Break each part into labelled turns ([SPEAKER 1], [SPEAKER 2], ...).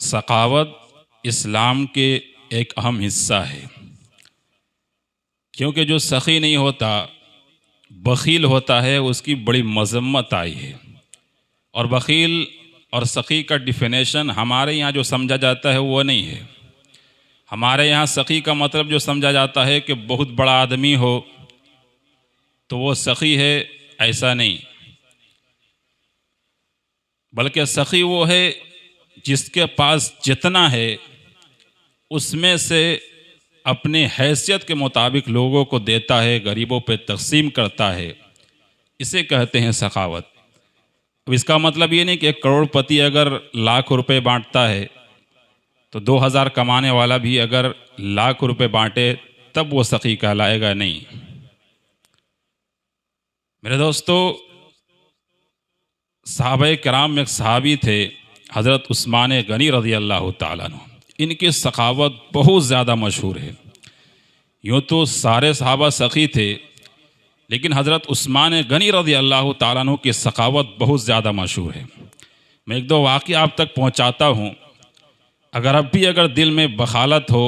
[SPEAKER 1] सखावत इस्लाम के एक अहम हिस्सा है, क्योंकि जो सखी नहीं होता, बख़ील होता है, उसकी बड़ी मज़म्मत आई है। और बख़ील और सखी का डिफिनेशन हमारे यहाँ जो समझा जाता है वो नहीं है। हमारे यहाँ सखी का मतलब जो समझा जाता है कि बहुत बड़ा आदमी हो तो वो सखी है, ऐसा नहीं। बल्कि सखी वो है जिसके पास जितना है उसमें से अपने हैसियत के मुताबिक लोगों को देता है, गरीबों पे तक़सीम करता है। इसे कहते हैं सखावत। अब इसका मतलब ये नहीं कि एक करोड़पति अगर लाख रुपए बांटता है तो 2000 कमाने वाला भी अगर लाख रुपए बांटे तब वो सखी कहलाएगा, नहीं। मेरे दोस्तों, सहाबा किराम में एक सहाबी थे, हज़रत उस्मान गनी रज़ी अल्लाह ताला अन्हु। इनकी सखावत बहुत ज़्यादा मशहूर है। यूँ तो सारे सहाबा सखी थे, लेकिन हज़रत उस्मान गनी रज़ी अल्लाह ताला अन्हु की सखावत बहुत ज़्यादा मशहूर है। मैं एक दो वाक़या आप तक पहुँचाता हूँ। अगर अब भी अगर दिल में बखालत हो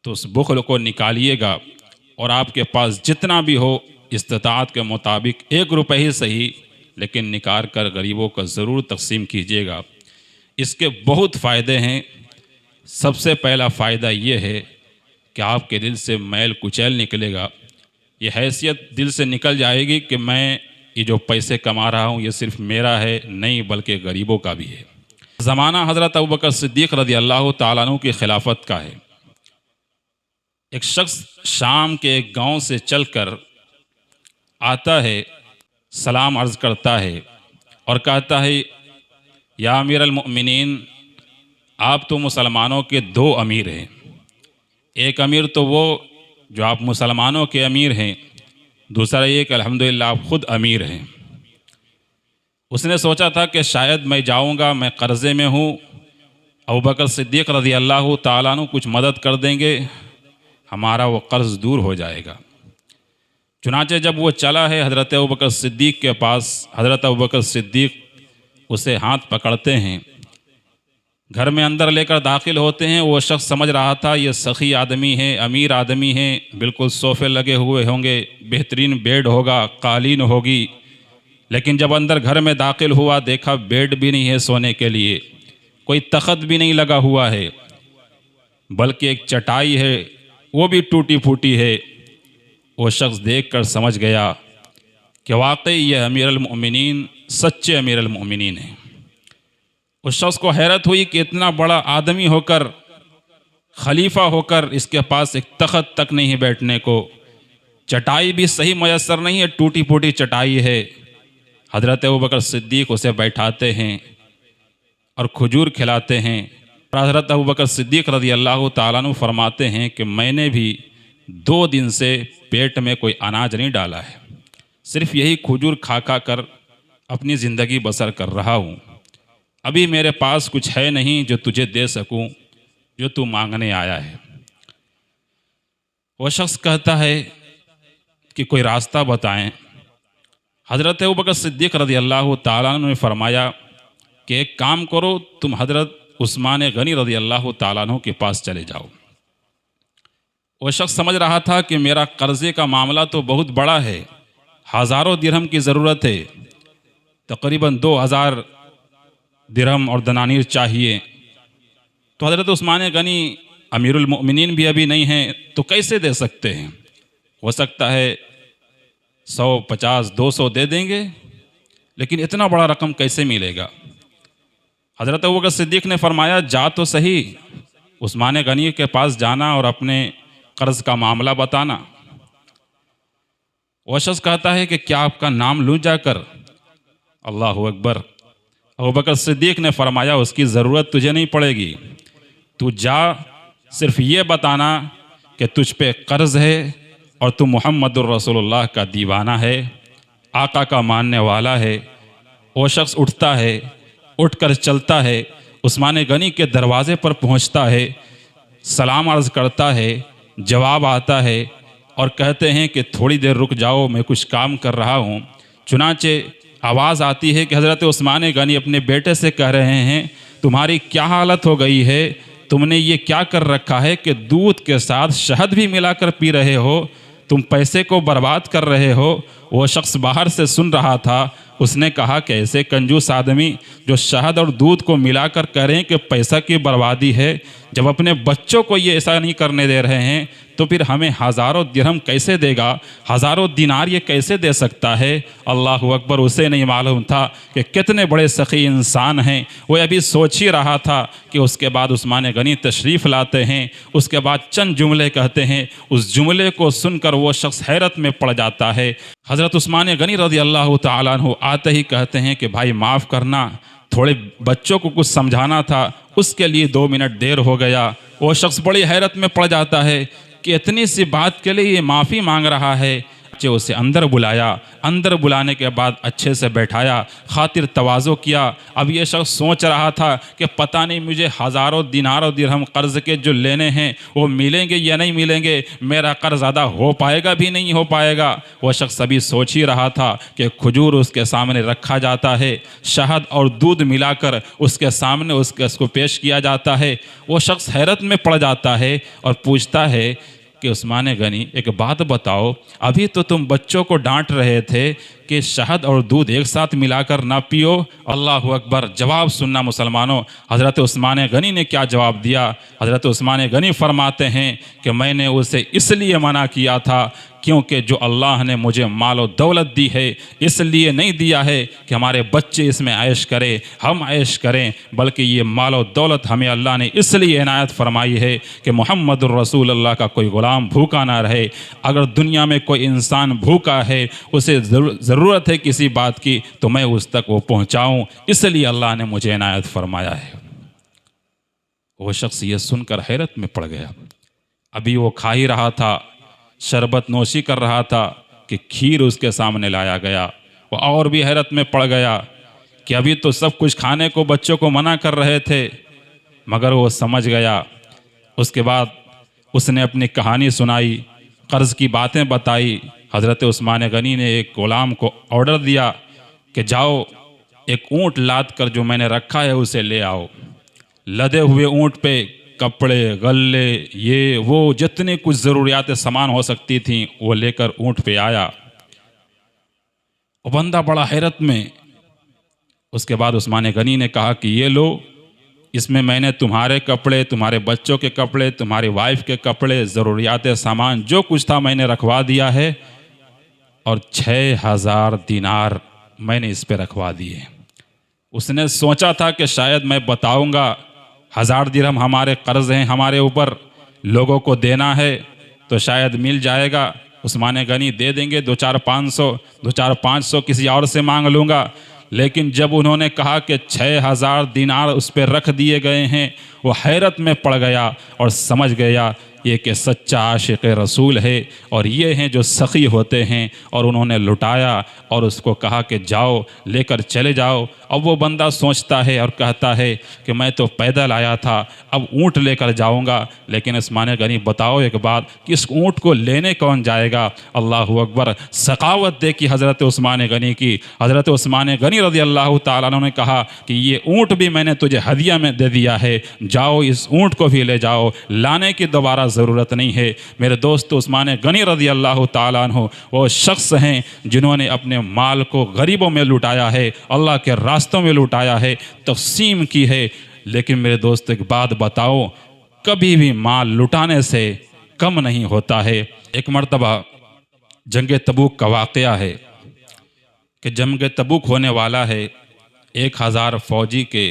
[SPEAKER 1] तो उस बुख़्ल को निकालिएगा और आपके पास जितना भी हो इस्तिताअत के मुताबिक 1 रुपये ही सही, लेकिन निकाल कर गरीबों को ज़रूर तक़सीम कीजिएगा। इसके बहुत फ़ायदे हैं। सबसे पहला फ़ायदा ये है कि आपके दिल से मैल कुचैल निकलेगा। ये हैसियत दिल से निकल जाएगी कि मैं ये जो पैसे कमा रहा हूँ ये सिर्फ़ मेरा है, नहीं बल्कि गरीबों का भी है। ज़माना हज़रत अबू बकर सिद्दीक़ रज़ी अल्लाह ताला अन्हु की खिलाफत का है। एक शख्स शाम के एक गाँव से चलकर आता है, सलाम अर्ज़ करता है और कहता है, या अमीर अल-मुअमिनीन, आप तो मुसलमानों के 2 अमीर हैं। एक अमीर तो वो जो आप मुसलमानों के अमीर हैं, दूसरा ये कि अल्हम्दुलिल्लाह आप ख़ुद अमीर हैं। उसने सोचा था कि शायद मैं जाऊंगा, मैं क़र्ज़े में हूँ, अबू बकर सिद्दीक़ रज़ी अल्लाह ताला अन्हु कुछ मदद कर देंगे, हमारा वो क़र्ज़ दूर हो जाएगा। चुनांचे जब वो चला है हज़रत अबू बकर सिद्दीक़ के पास, हज़रत अबू बकर सिद्दीक़ उसे हाथ पकड़ते हैं, घर में अंदर लेकर दाखिल होते हैं। वो शख्स समझ रहा था ये सखी आदमी है, अमीर आदमी है, बिल्कुल सोफ़े लगे हुए होंगे, बेहतरीन बेड होगा, कालीन होगी। लेकिन जब अंदर घर में दाखिल हुआ, देखा बेड भी नहीं है सोने के लिए, कोई तख़्त भी नहीं लगा हुआ है, बल्कि एक चटाई है, वो भी टूटी फूटी है। वो शख्स देखकर समझ गया कि वाकई ये अमीर अल-मुअमिनीन सच्चे अमीर अल-मुअमिनीन हैं। उस शख्स को हैरत हुई कि इतना बड़ा आदमी होकर, खलीफा होकर, इसके पास एक तख़्त तक नहीं है बैठने को, चटाई भी सही मयसर नहीं है, टूटी फूटी चटाई है। हज़रत अबू बकर सिद्दीक़ उसे बैठाते हैं और खजूर खिलाते हैं। और हज़रत अबू बकर सिद्दीक़ रज़ी अल्लाह ताला अन्हु फरमाते हैं कि मैंने भी 2 दिन से पेट में कोई अनाज नहीं डाला है, सिर्फ़ यही खजूर खा खा कर अपनी ज़िंदगी बसर कर रहा हूँ। अभी मेरे पास कुछ है नहीं जो तुझे दे सकूं, जो तू मांगने आया है। वो शख्स कहता है कि कोई रास्ता बताएं। हज़रत अबू बकर सिद्दीक़ रज़ी अल्लाह ताला अन्हु ने फरमाया कि एक काम करो, तुम हज़रत उस्मान गनी रज़ी अल्लाह ताला अन्हु के पास चले जाओ। वो शख्स समझ रहा था कि मेरा कर्ज़े का मामला तो बहुत बड़ा है, हज़ारों दिरहम की ज़रूरत है, तकरीबन 2000 दिरहम और दनानीर चाहिए। तो हज़रत उस्मान गनी अमीरुल मुअमिनीन भी अभी नहीं हैं, तो कैसे दे सकते हैं? हो सकता है 100, 50, 200 दे देंगे, लेकिन इतना बड़ा रकम कैसे मिलेगा? हज़रत अबू बकर सिद्दीक़ ने फरमाया, जा तो सही, उस्मान गनी के पास जाना और अपने कर्ज़ का मामला बताना। वो शख्स कहता है कि क्या आपका नाम लूँ जाकर? अल्लाहु अकबर। अबू बकर सिद्दीक़ ने फरमाया, उसकी ज़रूरत तुझे नहीं पड़ेगी, तू जा, सिर्फ़ ये बताना कि तुझ पे कर्ज़ है और तू मुहम्मदुर रसूलुल्लाह का दीवाना है, आका का मानने वाला है। वो शख्स उठता है, उठकर चलता है, उस्मान गनी के दरवाज़े पर पहुंचता है, सलाम अर्ज़ करता है, जवाब आता है और कहते हैं कि थोड़ी देर रुक जाओ, मैं कुछ काम कर रहा हूँ। चुनांचे आवाज़ आती है कि हज़रत उस्मान गनी अपने बेटे से कह रहे हैं, तुम्हारी क्या हालत हो गई है, तुमने ये क्या कर रखा है कि दूध के साथ शहद भी मिलाकर पी रहे हो, तुम पैसे को बर्बाद कर रहे हो। वो शख्स बाहर से सुन रहा था, उसने कहा कि ऐसे कंजूस आदमी जो शहद और दूध को मिलाकर कह रहे हैं कि पैसा की बर्बादी है, जब अपने बच्चों को ये ऐसा नहीं करने दे रहे हैं तो फिर हमें हज़ारों दिरहम कैसे देगा, हज़ारों दिनार ये कैसे दे सकता है। अल्लाह अकबर। उसे नहीं मालूम था कि कितने बड़े सखी इंसान हैं। वो अभी सोच ही रहा था कि उसके बाद उस्मान गनी तशरीफ़ लाते हैं, उसके बाद चंद जुमले कहते हैं, उस जुमले को सुनकर वो शख्स हैरत में पड़ जाता है। हज़रत उस्मान गनी रज़ी अल्लाह तआला अन्हु आते ही कहते हैं कि भाई माफ़ करना, थोड़े बच्चों को कुछ समझाना था, उसके लिए 2 मिनट देर हो गया। वो शख्स बड़ी हैरत में पड़ जाता है कि इतनी सी बात के लिए ये माफ़ी मांग रहा है। उसे अंदर बुलाया, अंदर बुलाने के बाद अच्छे से बैठाया, खातिर तवाज़ो किया। अब ये शख्स सोच रहा था कि पता नहीं मुझे हज़ारों दिनार और दिरहम कर्ज़ के जो लेने हैं वो मिलेंगे या नहीं मिलेंगे, मेरा कर्ज़ अदा हो पाएगा भी नहीं हो पाएगा। वो शख्स अभी सोच ही रहा था कि खजूर उसके सामने रखा जाता है, शहद और दूध मिलाकर उसके सामने उसको पेश किया जाता है। वो शख्स हैरत में पड़ जाता है और पूछता है कि उस्मान गनी एक बात बताओ, अभी तो तुम बच्चों को डांट रहे थे कि शहद और दूध एक साथ मिलाकर ना पियो। अल्लाह अकबर। जवाब सुनना मुसलमानों, हज़रत उस्मान गनी ने क्या जवाब दिया। हज़रत उस्मान गनी फरमाते हैं कि मैंने उसे इसलिए मना किया था क्योंकि जो अल्लाह ने मुझे माल और दौलत दी है इसलिए नहीं दिया है कि हमारे बच्चे इसमें ऐश करें, हम ऐश करें, बल्कि ये माल और दौलत हमें अल्लाह ने इसलिए इनायत फरमाई है कि मोहम्मदुर रसूलुल्लाह का कोई ग़ुलाम भूखा ना रहे। अगर दुनिया में कोई इंसान भूखा है, उसे ज़रूरत है किसी बात की, तो मैं उस तक वो पहुँचाऊँ, इसलिए अल्लाह ने मुझे इनायत फरमाया है। वो शख्स ये सुनकर हैरत में पड़ गया। अभी वो खा ही रहा था, शरबत नोशी कर रहा था कि खीर उसके सामने लाया गया। वो और भी हैरत में पड़ गया कि अभी तो सब कुछ खाने को बच्चों को मना कर रहे थे, मगर वो समझ गया। उसके बाद उसने अपनी कहानी सुनाई, कर्ज़ की बातें बताई। हज़रत उस्मान गनी ने एक ग़ुलाम को ऑर्डर दिया कि जाओ एक ऊँट लाद कर जो मैंने रखा है उसे ले आओ। लदे हुए ऊँट पे कपड़े, गल्ले, ये वो जितने कुछ ज़रूरियात सामान हो सकती थी वो लेकर ऊँट पे आया। वो बंदा बड़ा हैरत में। उसके बाद उस्मान गनी ने कहा कि ये लो, इसमें मैंने तुम्हारे कपड़े, तुम्हारे बच्चों के कपड़े, तुम्हारी वाइफ के कपड़े, ज़रूरियात सामान जो कुछ था मैंने रखवा दिया है, और 6000 दिनार मैंने इस पे रखवा दिए। उसने सोचा था कि शायद मैं बताऊंगा 1000 दिरहम हमारे कर्ज़ हैं, हमारे ऊपर लोगों को देना है, तो शायद मिल जाएगा। उस्मान गनी दे देंगे 2-4-500 किसी और से मांग लूँगा। लेकिन जब उन्होंने कहा कि 6000 दिनार उस पर रख दिए गए हैं, वो हैरत में पड़ गया और समझ गया ये कि सच्चा आशिक़ रसूल है और ये हैं जो सखी होते हैं। और उन्होंने लुटाया और उसको कहा कि जाओ लेकर चले जाओ। अब वो बंदा सोचता है और कहता है कि मैं तो पैदल आया था, अब ऊँट लेकर जाऊंगा। लेकिन उस्मान गनी बताओ एक बात कि इस ऊँट को लेने कौन जाएगा। अल्लाह अकबर। सखावत देखी हज़रत उस्मान गनी की। हज़रत उस्मान गनी रज़ी अल्लाह तआला अन्हु ने कहा कि ये ऊँट भी मैंने तुझे हदिया में दे दिया है, जाओ इस ऊँट को भी ले जाओ, लाने की दोबारा ज़रूरत नहीं है। मेरे दोस्त, उस्मान गनी रज़ी अल्लाह तआला अन्हु वो शख्स हैं जिन्होंने अपने माल को गरीबों में लुटाया है, अल्लाह के रास्तों में लुटाया है, तक़सीम की है। लेकिन मेरे दोस्त एक बात बताओ, कभी भी माल लुटाने से कम नहीं होता है। एक मर्तबा जंग तबूक का वाक़या है कि जंग तबूक होने वाला है, 1000 फ़ौजी के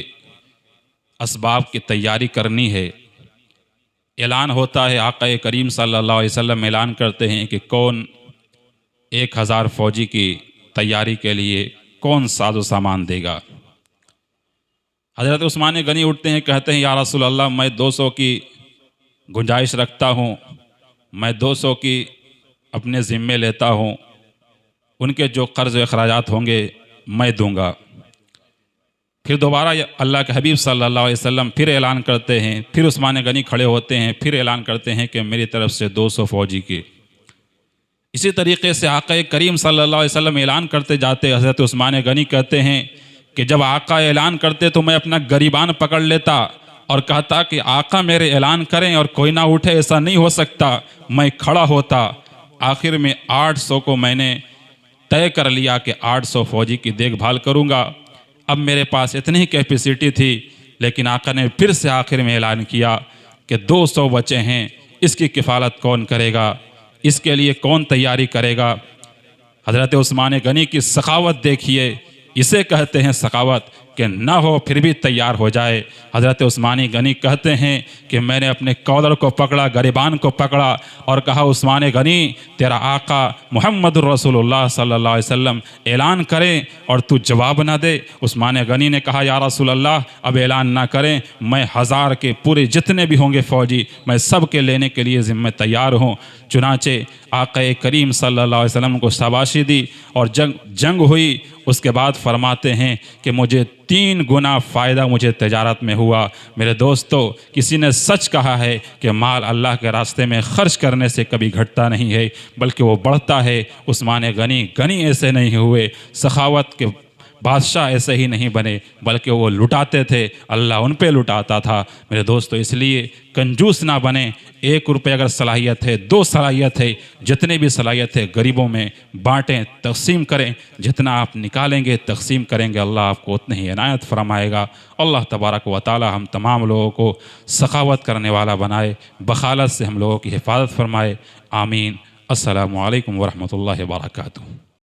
[SPEAKER 1] असबाब की तैयारी करनी है। ऐलान होता है, आक़ा करीम सल्लल्लाहु अलैहि वसल्लम ऐलान करते हैं कि कौन 1000 फ़ौजी की तैयारी के लिए कौन साजो सामान देगा। हज़रत उस्मान गनी उठते हैं, कहते हैं या रसूल अल्लाह, मैं 200 की गुंजाइश रखता हूँ, मैं 200 की अपने ज़िम्मे लेता हूँ, उनके जो कर्ज़ अखराजात होंगे मैं दूँगा। फिर दोबारा अल्लाह के हबीब सल्लल्लाहु अलैहि वसल्लम फिर ऐलान करते हैं, फिर उस्मान गनी खड़े होते हैं, फिर ऐलान करते हैं कि मेरी तरफ से 200 फ़ौजी की। इसी तरीके से आक़ा करीम सल्लल्लाहु अलैहि वसल्लम ऐलान करते जाते हज़रत उस्मान गनी कहते हैं कि जब आका ऐलान करते तो मैं अपना गरीबान पकड़ लेता और कहता कि आका मेरे ऐलान करें और कोई ना उठे, ऐसा नहीं हो सकता। मैं खड़ा होता। आखिर में 800 को मैंने तय कर लिया कि 800 फौजी की देखभाल करूंगा। अब मेरे पास इतनी ही कैपेसिटी थी, लेकिन आका ने फिर से आखिर में ऐलान किया कि 200 बचे हैं, इसकी किफ़ालत कौन करेगा, इसके लिए कौन तैयारी करेगा। हज़रत उस्मान गनी की सखावत देखिए, इसे कहते हैं सखावत कि ना हो फिर भी तैयार हो जाए। हज़रत उस्मान गनी कहते हैं कि मैंने अपने कॉलर को पकड़ा, गरीबान को पकड़ा और कहा, उस्मान गनी तेरा आका मुहम्मद रसूलुल्लाह सल्लल्लाहु अलैहि वसल्लम ऐलान करें और तू जवाब ना दे। उस्मान गनी ने कहा, या रसूलल्लाह अब ऐलान ना करें, मैं 1000 के पूरे जितने भी होंगे फ़ौजी, मैं सब के लेने के लिए ज़िम्मे तैयार हूँ। चुनाचे आका करीम सल्लल्लाहु अलैहि वसल्लम को शाबाशी दी और जंग हुई। उसके बाद फरमाते हैं कि मुझे 3 गुना फ़ायदा मुझे तिजारत में हुआ। मेरे दोस्तों, किसी ने सच कहा है कि माल अल्लाह के रास्ते में ख़र्च करने से कभी घटता नहीं है, बल्कि वो बढ़ता है। उस्मान गनी ऐसे नहीं हुए, सखावत के बादशाह ऐसे ही नहीं बने, बल्कि वो लुटाते थे, अल्लाह उन पे लुटाता था। मेरे दोस्तों, इसलिए कंजूस ना बने। 1 रुपये अगर सलाहियत है, 2 सलाहियत है, जितनी भी सलाहियत है गरीबों में बाँटें, तकसीम करें। जितना आप निकालेंगे, तकसीम करेंगे, अल्लाह आपको उतनी ही इनायत फरमाएगा। अल्लाह तबारक व तआला हम तमाम लोगों को सखावत करने वाला बनाए, बखालत से हम लोगों की हिफाजत फरमाए। आमीन। अस्सलामु अलैकुम व रहमतुल्लाहि व बरकातुहू।